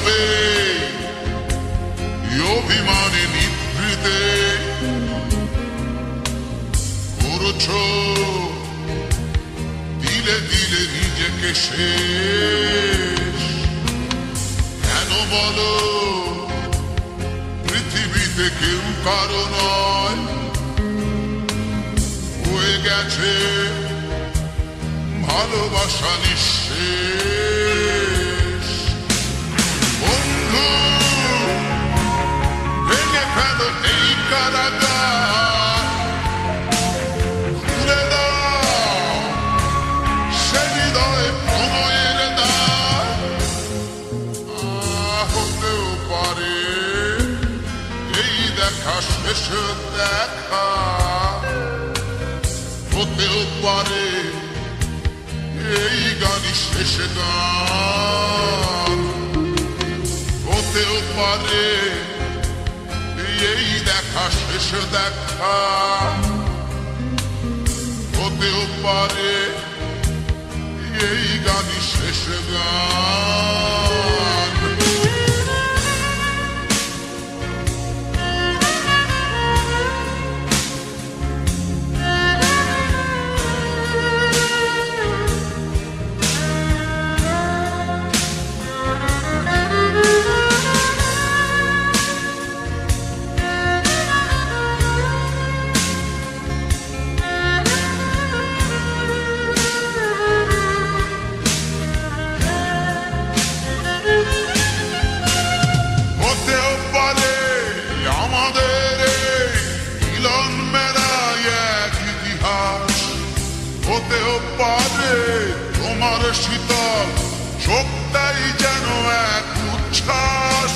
নীরবে অভিমানে নিভৃতে করছো দিলে দিলে নিজেকে শেষ। কেন বলো পৃথিবীতে কেউ কারো নয়, হয়ে গেছে ভালোবাসা নিঃশেষ। বন্ধু ভেঙে ফেলো এই কারাগার, খুলে দাও সে হৃদয়ে প্রণয়ের দ্বার। হতেও পারে এই দেখা শেষ দেখা, হতেও পারে এই গানই শেষ গান, হতেও পারে এই দেখা শেষ দেখা, হতেও পারে এই গানই শেষ গান। হতেও পারে তোমার শীতল চোখটাই যেন এক উচ্ছ্বাস,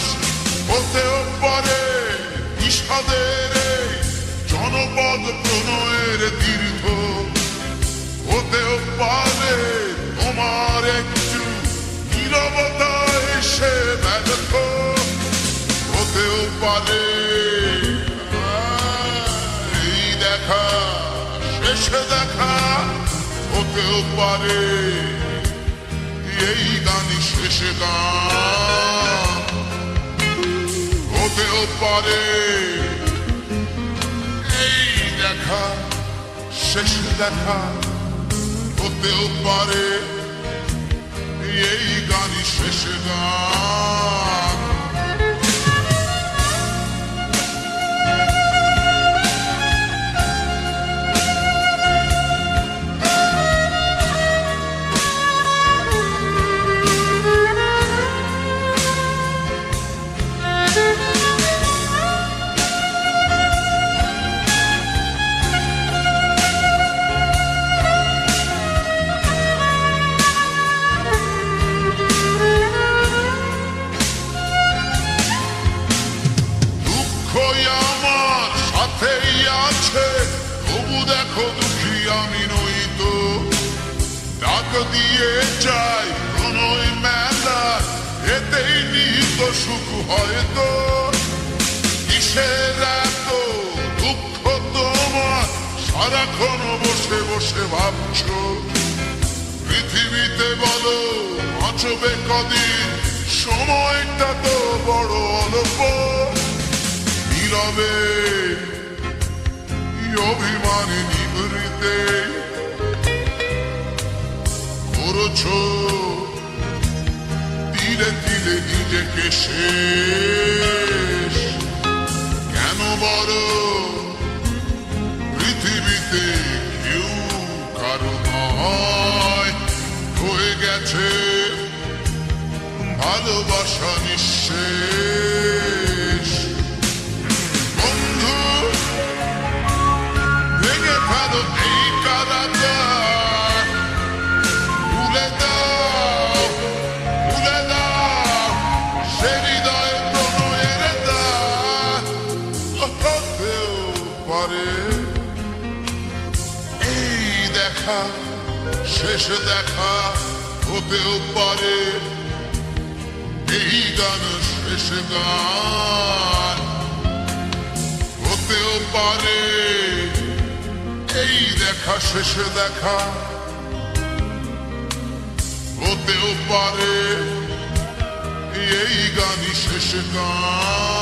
হতেও পারে বিষাদের জনপদ প্রণয়ের তীর্থ, হতেও পারে তোমার একটু নীরবতা এসে ব্যর্থ, হতেও পারে এই দেখা শেষ দেখা, হতেও পারে এই গানই শেষ গান, হতেও পারে এই দেখা শেষ দেখা, হতেও পারে এই গানই শেষ গান। আমার সাথেই আছে তবু দেখো দুঃখী আমি নই তো, ডাক দিয়ে যাই প্রণয় মেলা এতেই নিহিত সুখ হয়তো। কিসের এত দুঃখ তোমার সারাক্ষণ বসে বসে ভাবছো, পৃথিবীতে বলো বাঁচবে কদিন, সময়টা তো বড় অল্প। নীরবে অভিমানে নিভৃতে করছো ধীরে ধীরে নিজেকে শেষ। কেন বড় পৃথিবীতে কেউ কারো নয়, হয়ে গেছে ভালোবাসা নিঃশেষ। বন্ধু ভেঙে ফেলো এই কারাগার, খুলে দাও সে হৃদয়ে প্রণয়ের দ্বার। হতেও পারে এই দেখা শেষ দেখা, হতেও পারে এই গান শেষ গান, হতেও পারে এই দেখা শেষ দেখা, হতেও পারে এই গানই শেষ গান।